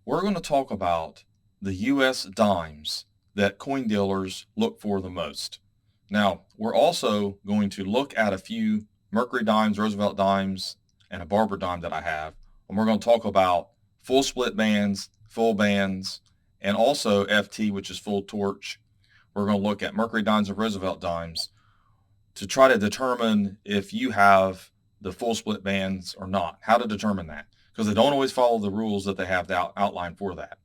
we're going to talk about the U.S. dimes that coin dealers look for the most. Now, we're also going to look at a few Mercury dimes, Roosevelt dimes, and a Barber dime that I have. And we're going to talk about full split bands, full bands, and also FT, which is full torch. We're going to look at Mercury dimes and Roosevelt dimes to try to determine if you have the full split bands or not, how to determine that, because they don't always follow the rules that they have outlined for that.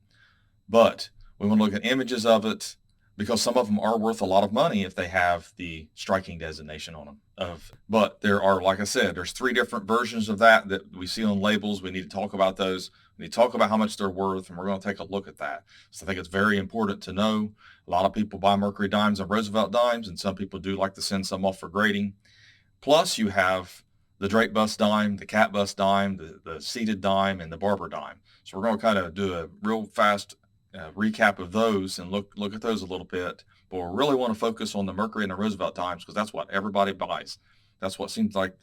But we want to look at images of it because some of them are worth a lot of money if they have the striking designation on them. But there are, like I said, there's 3 different versions of that we see on labels. We need to talk about those. We need to talk about how much they're worth, and we're going to take a look at that. So I think it's very important to know. A lot of people buy Mercury dimes and Roosevelt dimes, and some people do like to send some off for grading. Plus, you have the Draped Bust dime, the Cat Bust dime, the seated dime, and the Barber dime. So we're going to kind of do a real fast recap of those and look at those a little bit. But we really want to focus on the Mercury and the Roosevelt dimes because that's what everybody buys. That's what seems like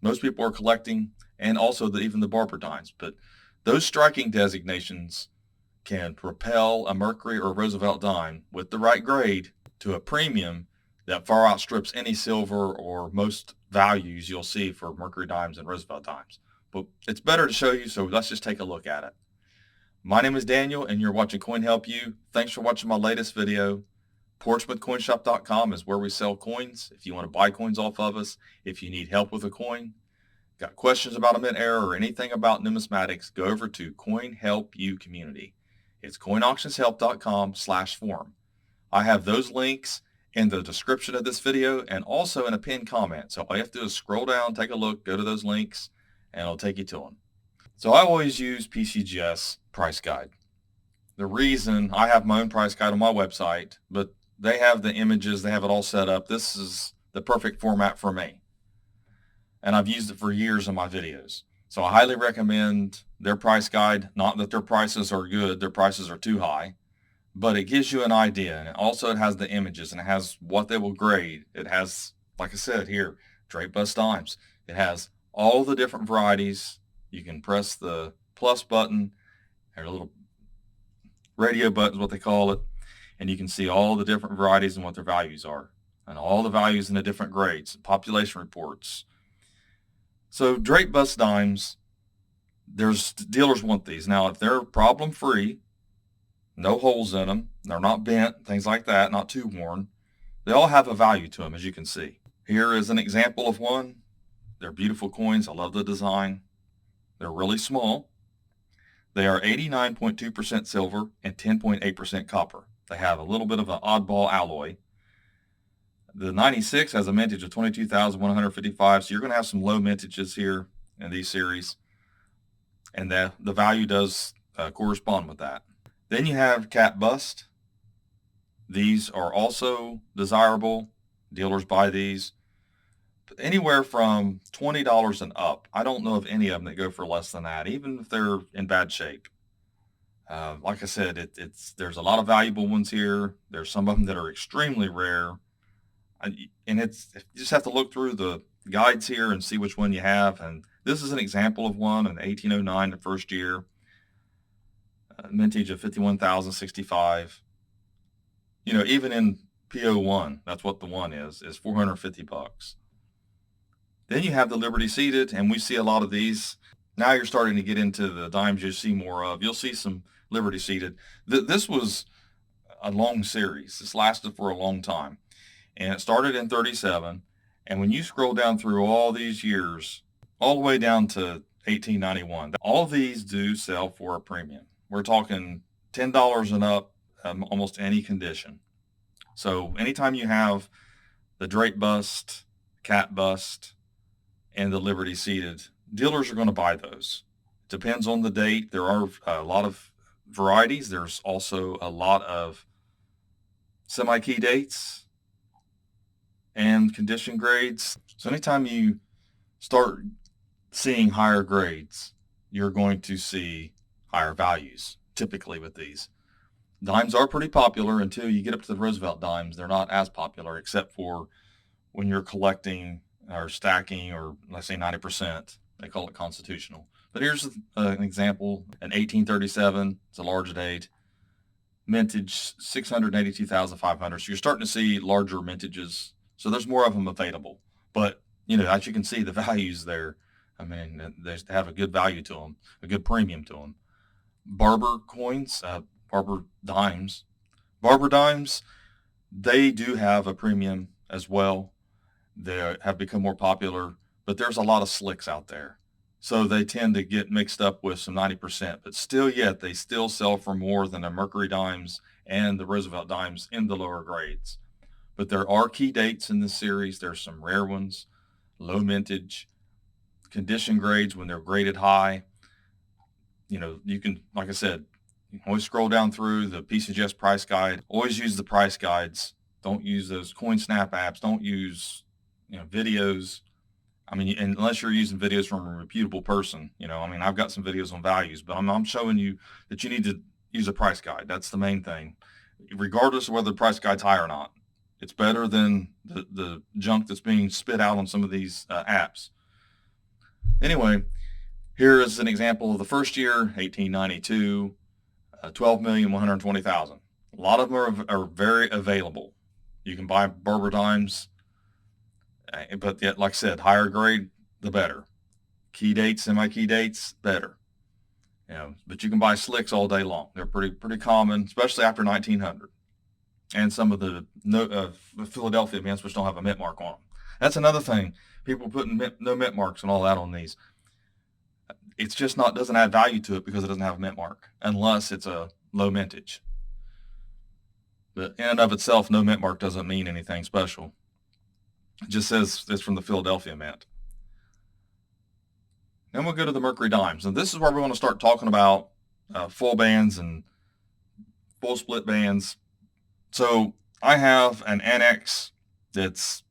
most people are collecting, and also even the Barber dimes. But those striking designations can propel a Mercury or Roosevelt dime with the right grade to a premium that far outstrips any silver or most values you'll see for Mercury dimes and Roosevelt dimes. But it's better to show you, so let's just take a look at it. My name is Daniel, and you're watching Coin Help You. Thanks for watching my latest video. PortsmouthCoinShop.com is where we sell coins. If you want to buy coins off of us, if you need help with a coin, got questions about a mint error or anything about numismatics, go over to Coin Help You Community. It's coinauctionshelp.com/forum. I have those links in the description of this video and also in a pinned comment. So all you have to do is scroll down, take a look, go to those links, and it'll take you to them. So I always use PCGS price guide. The reason I have my own price guide on my website, but they have the images, they have it all set up. This is the perfect format for me. And I've used it for years in my videos. So I highly recommend their price guide. Not that their prices are good, their prices are too high, but it gives you an idea. And also it has the images and it has what they will grade. It has, like I said here, Draped Bust dimes. It has all the different varieties. You can press the plus button, or a little radio button is what they call it, and you can see all the different varieties and what their values are, and all the values in the different grades, population reports. So Draped Bust dimes, there's dealers want these. Now, if they're problem-free, no holes in them, they're not bent, things like that, not too worn, they all have a value to them, as you can see. Here is an example of one. They're beautiful coins. I love the design. They're really small. They are 89.2% silver and 10.8% copper. They have a little bit of an oddball alloy. The 96 has a mintage of 22,155, so you're going to have some low mintages here in these series, and the value does correspond with that. Then you have Cat Bust. These are also desirable. Dealers buy these anywhere from $20 and up. I don't know of any of them that go for less than that, even if they're in bad shape. Like I said, there's a lot of valuable ones here. There's some of them that are extremely rare. And you just have to look through the guides here and see which one you have. And this is an example of one in 1809, the first year. Mintage of 51,065. Even in PO1, that's what the one is $450. Then you have the Liberty seated, and we see a lot of these. Now you're starting to get into the dimes you see more of. You'll see some Liberty seated. This was a long series. This lasted for a long time, and it started in 37. And when you scroll down through all these years, all the way down to 1891, all of these do sell for a premium. We're talking $10 and up, almost any condition. So anytime you have the Draped Bust, Cat Bust, and the Liberty seated, dealers are going to buy those. Depends on the date. There are a lot of varieties. There's also a lot of semi-key dates and condition grades. So anytime you start seeing higher grades, you're going to see higher values, typically with these. Dimes are pretty popular until you get up to the Roosevelt dimes. They're not as popular, except for when you're collecting or stacking, or let's say 90%. They call it constitutional. But here's an example, an 1837, it's a large date, mintage 682,500. So you're starting to see larger mintages. So there's more of them available. But, as you can see, the values there, I mean, they have a good value to them, a good premium to them. Barber coins, Barber dimes. Barber dimes, they do have a premium as well. They have become more popular, but there's a lot of slicks out there. So they tend to get mixed up with some 90%, but still yet they still sell for more than the Mercury dimes and the Roosevelt dimes in the lower grades. But there are key dates in this series. There's some rare ones, low mintage, condition grades when they're graded high. You can, like I said, you can always scroll down through the PCGS price guide. Always use the price guides. Don't use those CoinSnap apps. Don't use, videos. I mean, unless you're using videos from a reputable person, I've got some videos on values, but I'm showing you that you need to use a price guide. That's the main thing, regardless of whether the price guide's high or not. It's better than the junk that's being spit out on some of these apps. Anyway, here is an example of the first year, 1892, 12,120,000. A lot of them are very available. You can buy Barber dimes, but yet, like I said, higher grade, the better. Key dates, semi-key dates, better. But you can buy slicks all day long. They're pretty common, especially after 1900. And some of the Philadelphia mints, which don't have a mint mark on them. That's another thing. People putting no mint marks and all that on these. It's just doesn't add value to it because it doesn't have a mint mark, unless it's a low mintage. But in and of itself, no mint mark doesn't mean anything special. It just says it's from the Philadelphia mint. Then we'll go to the Mercury dimes. And this is where we want to start talking about full bands and full split bands. So I have an NX that's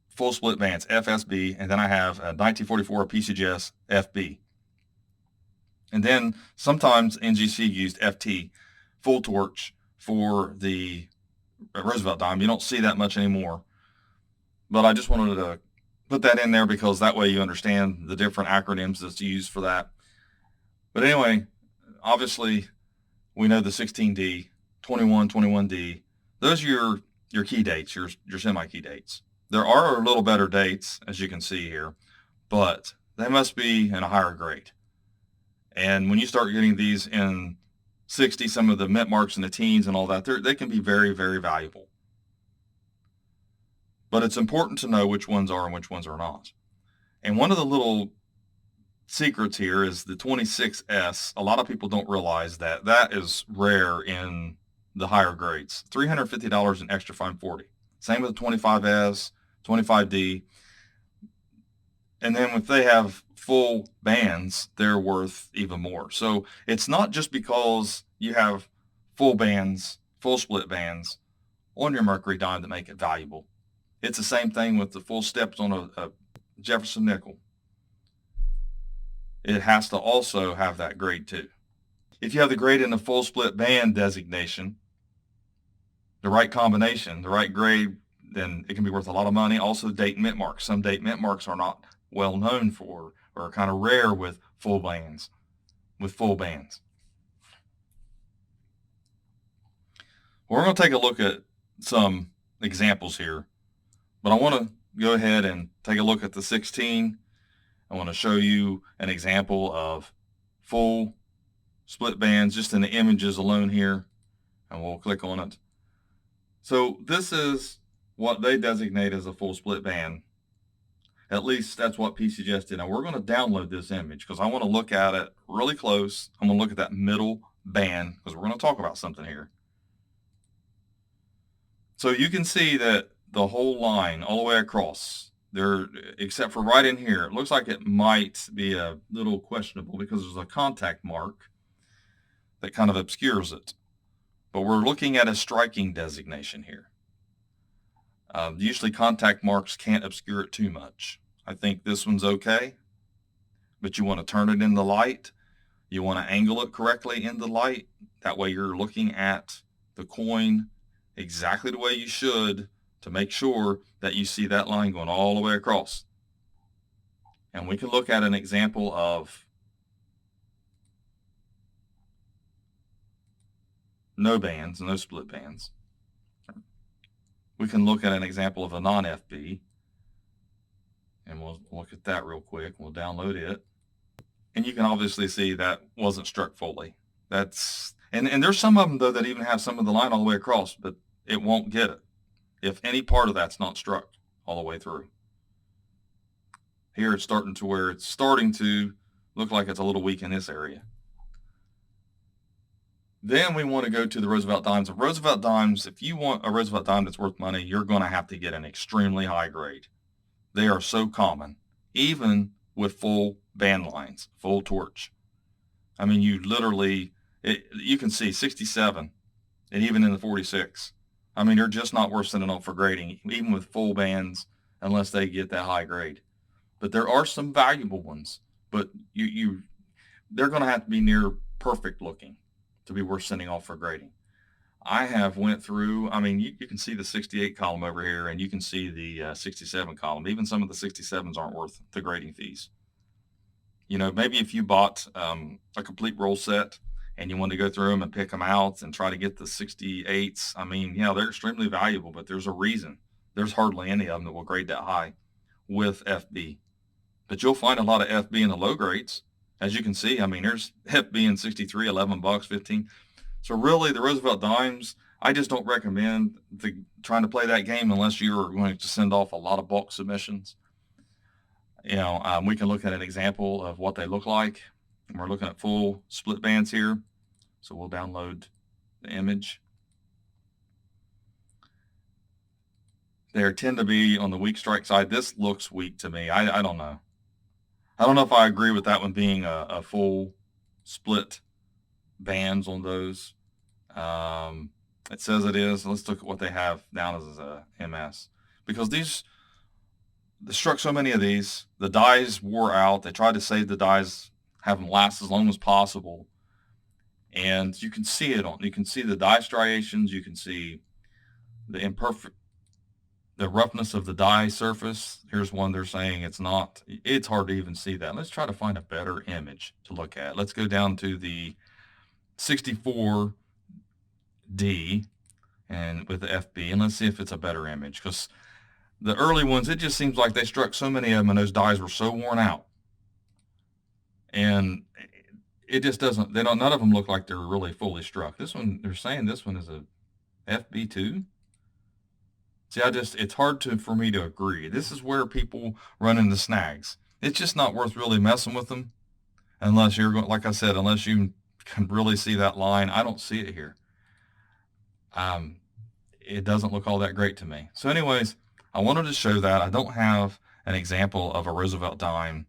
full split bands, FSB, and then I have a 1944 PCGS FB. And then sometimes NGC used FT, full torch, for the Roosevelt dime. You don't see that much anymore. But I just wanted to put that in there because that way you understand the different acronyms that's used for that. But anyway, obviously we know the 16D, 21, 21D. Those are your key dates, your semi-key dates. There are a little better dates, as you can see here, but they must be in a higher grade. And when you start getting these in 60, some of the mint marks in the teens and all that, they can be very, very valuable. But it's important to know which ones are and which ones are not. And one of the little secrets here is the 26S. A lot of people don't realize that is rare in the higher grades. $350 in extra fine 40. Same with the 25S, 25D. And then if they have full bands, they're worth even more. So it's not just because you have full bands, full split bands on your Mercury dime that make it valuable. It's the same thing with the full steps on a Jefferson nickel. It has to also have that grade too. If you have the grade in the full split band designation, the right combination, the right grade, then it can be worth a lot of money. Also, date and mint marks. Some date mint marks are not well known for, or are kind of rare with full bands. We're going to take a look at some examples here, but I want to go ahead and take a look at the 16. I want to show you an example of full split bands just in the images alone here, and we'll click on it. So this is what they designate as a full split band. At least that's what PCGS did. Now we're going to download this image because I want to look at it really close. I'm going to look at that middle band because we're going to talk about something here. So you can see that the whole line all the way across there, except for right in here, it looks like it might be a little questionable because there's a contact mark that kind of obscures it. But we're looking at a striking designation here. Usually contact marks can't obscure it too much. I think this one's okay, but you want to turn it in the light. You want to angle it correctly in the light. That way you're looking at the coin exactly the way you should to make sure that you see that line going all the way across. And we can look at an example of no bands, no split bands. We can look at an example of a non-FB, and we'll look at that real quick. We'll download it. And you can obviously see that wasn't struck fully. And there's some of them, though, that even have some of the line all the way across, but it won't get it if any part of that's not struck all the way through. Here it's starting to look like it's a little weak in this area. Then we want to go to the Roosevelt dimes. Roosevelt dimes, if you want a Roosevelt dime that's worth money, you're going to have to get an extremely high grade. They are so common, even with full band lines, full torch. I mean, you can see 67 and even in the 46. I mean, they're just not worth sending up for grading, even with full bands, unless they get that high grade. But there are some valuable ones, but they're going to have to be near perfect looking to be worth sending off for grading. I have went through, I mean, you can see the 68 column over here, and you can see the 67 column. Even some of the 67s aren't worth the grading fees. You know, maybe if you bought a complete roll set and you want to go through them and pick them out and try to get the 68s, I mean, yeah, they're extremely valuable, but there's a reason. There's hardly any of them that will grade that high with FB. But you'll find a lot of FB in the low grades. As you can see, I mean, there's FB in 63, $11, 15. So really, the Roosevelt dimes, I just don't recommend trying to play that game unless you're going to send off a lot of bulk submissions. You know, we can look at an example of what they look like. And we're looking at full split bands here. So we'll download the image. They tend to be on the weak strike side. This looks weak to me. I don't know. I don't know if I agree with that one being a full split bands on those. It says it is. Let's look at what they have down as a MS. Because they struck so many of these. The dies wore out. They tried to save the dies, have them last as long as possible. And you can see you can see the die striations. You can see the roughness of the die surface. Here's one they're saying it's hard to even see that. Let's try to find a better image to look at. Let's go down to the 64D and with the FB, and let's see if it's a better image, because the early ones, it just seems like they struck so many of them and those dies were so worn out. And it just doesn't, none of them look like they're really fully struck. This one, they're saying this one is a FB2. See, it's hard for me to agree. This is where people run into snags. It's just not worth really messing with them unless you're going, like I said, unless you can really see that line. I don't see it here. It doesn't look all that great to me. So anyways, I wanted to show that. I don't have an example of a Roosevelt dime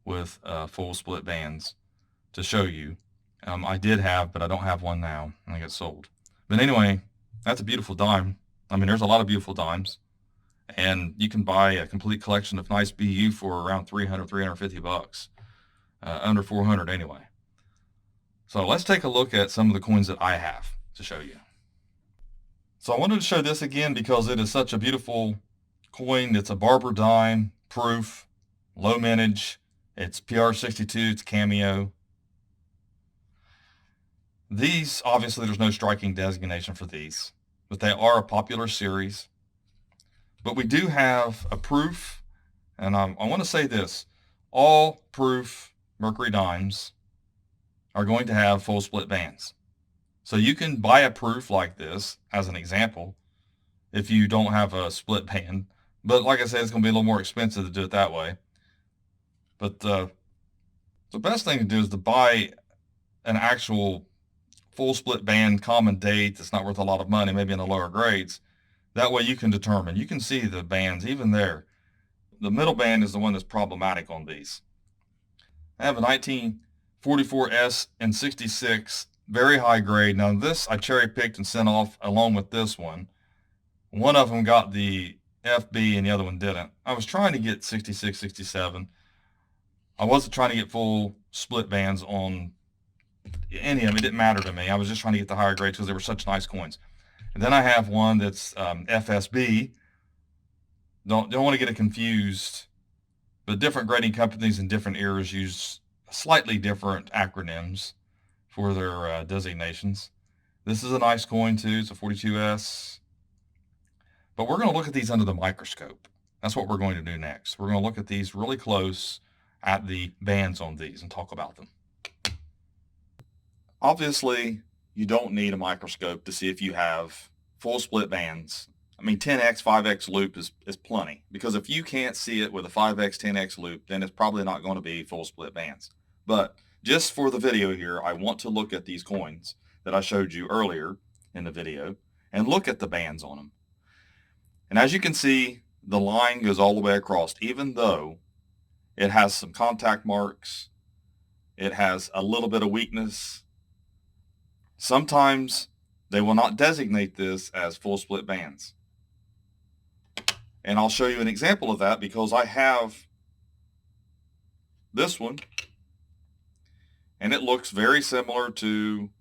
with full split bands to show you. I did have, but I don't have one now. I think it's sold. But anyway, that's a beautiful dime. I mean, there's a lot of beautiful dimes, and you can buy a complete collection of nice BU for around $300, $350, under 400 anyway. So let's take a look at some of the coins that I have to show you. So I wanted to show this again because it is such a beautiful coin. It's a Barber dime, proof, low mintage. It's PR62, it's cameo. These, obviously there's no striking designation for these, but they are a popular series. But we do have a proof, and I want to say this, all proof Mercury dimes are going to have full split bands. So you can buy a proof like this as an example if you don't have a split band. But like I said, it's going to be a little more expensive to do it that way. But the best thing to do is to buy an actual full split band common date that's not worth a lot of money, maybe in the lower grades. That way you can determine. You can see the bands even there. The middle band is the one that's problematic on these. I have a 1944S and 66, very high grade. Now this I cherry picked and sent off along with this one. One of them got the FB and the other one didn't. I was trying to get 66, 67. I wasn't trying to get full split bands on any of them. It didn't matter to me. I was just trying to get the higher grades because they were such nice coins. And then I have one that's FSB. Don't want to get it confused, but different grading companies in different eras use slightly different acronyms for their designations. This is a nice coin too. It's a 42S. But we're going to look at these under the microscope. That's what we're going to do next. We're going to look at these really close at the bands on these and talk about them. Obviously, you don't need a microscope to see if you have full split bands. I mean, 10x, 5x loop is plenty, because if you can't see it with a 5x, 10x loop, then it's probably not going to be full split bands. But just for the video here, I want to look at these coins that I showed you earlier in the video and look at the bands on them. And as you can see, the line goes all the way across, even though it has some contact marks. It has a little bit of weakness. Sometimes they will not designate this as full split bands. And I'll show you an example of that, because I have this one and it looks very similar to,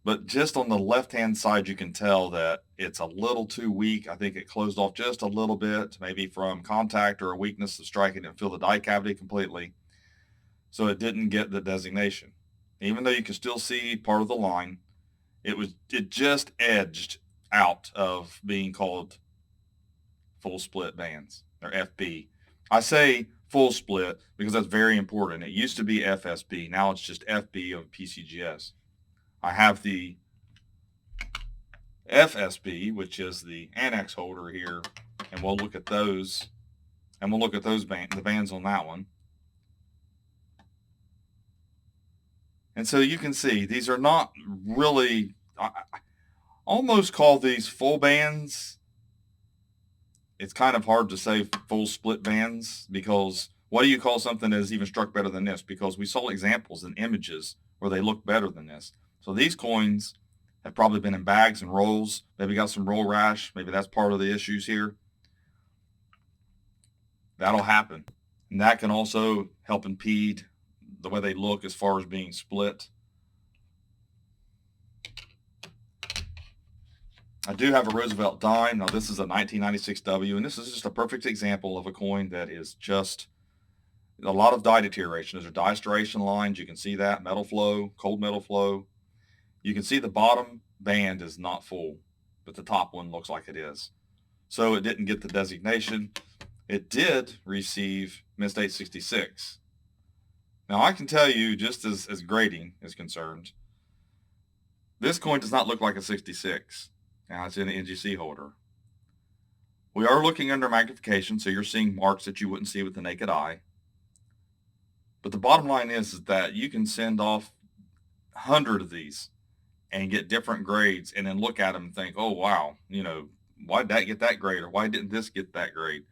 but just on the left-hand side, you can tell that it's a little too weak. I think it closed off just a little bit, maybe from contact or a weakness of striking and fill the die cavity completely. So it didn't get the designation. Even though you can still see part of the line, it just edged out of being called full split bands, or FB. I say full split because that's very important. It used to be FSB. Now it's just FB of PCGS. I have the FSB, which is the annex holder here, and we'll look at those, and we'll look at those the bands on that one. And so you can see these are not really, I almost call these full bands. It's kind of hard to say full split bands, because what do you call something that is even struck better than this? Because we saw examples and images where they look better than this. So these coins have probably been in bags and rolls, maybe got some roll rash. Maybe that's part of the issues here. That'll happen. And that can also help impede the way they look as far as being split. I do have a Roosevelt dime. Now this is a 1996 W, and this is just a perfect example of a coin that is just a lot of die deterioration. Those are die striation lines. You can see that metal flow, cold metal flow. You can see the bottom band is not full, but the top one looks like it is. So it didn't get the designation. It did receive Mint 66. Now I can tell you, just as grading is concerned, this coin does not look like a 66. Now it's in an NGC holder. We are looking under magnification, so you're seeing marks that you wouldn't see with the naked eye. But the bottom line is that you can send off 100 of these and get different grades, and then look at them and think, oh, wow, you know, why did that get that grade, or why didn't this get that grade?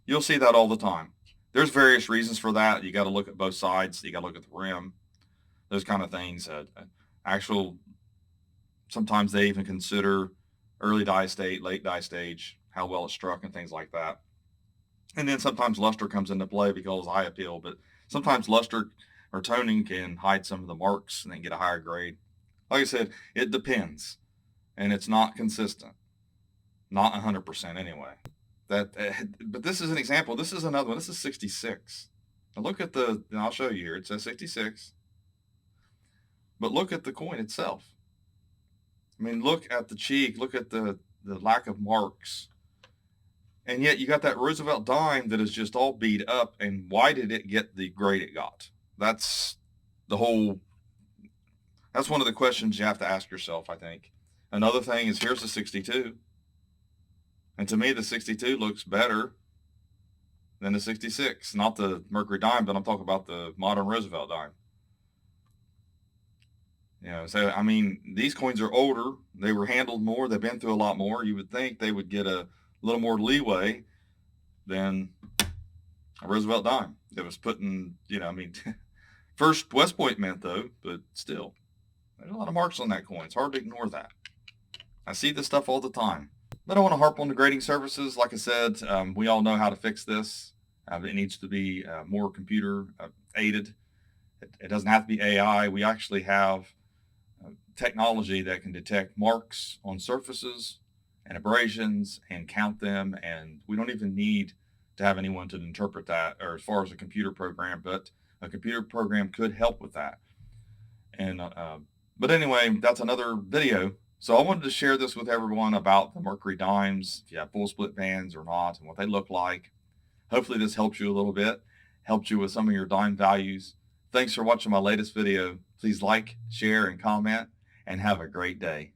You'll see that all the time. There's various reasons for that. You got to look at both sides. You got to look at the rim, those kind of things. Sometimes they even consider early die state, late die stage, how well it's struck, and things like that. And then sometimes luster comes into play because eye appeal, but sometimes luster or toning can hide some of the marks and then get a higher grade. Like I said, it depends, and it's not consistent, not 100% anyway. But this is an example. This is another one. This is 66. Now look at and I'll show you here. It says 66. But look at the coin itself. I mean, look at the cheek. Look at the lack of marks. And yet you got that Roosevelt dime that is just all beat up. And why did it get the grade it got? That's one of the questions you have to ask yourself, I think. Another thing is, here's the 62. And to me, the 62 looks better than the 66. Not the Mercury dime, but I'm talking about the modern Roosevelt dime. You know, so, I mean, these coins are older. They were handled more. They've been through a lot more. You would think they would get a little more leeway than a Roosevelt dime that was put in, you know, I mean, first West Point Mint, though, but still, there's a lot of marks on that coin. It's hard to ignore that. I see this stuff all the time. But I want to harp on the grading services. Like I said, we all know how to fix this. It needs to be more computer aided. It doesn't have to be AI. We actually have technology that can detect marks on surfaces and abrasions and count them. And we don't even need to have anyone to interpret that, or as far as a computer program, but a computer program could help with that. And But anyway, that's another video. So I wanted to share this with everyone about the Mercury dimes, if you have full split bands or not, and what they look like. Hopefully this helps you a little bit, helped you with some of your dime values. Thanks for watching my latest video. Please like, share, and comment, and have a great day.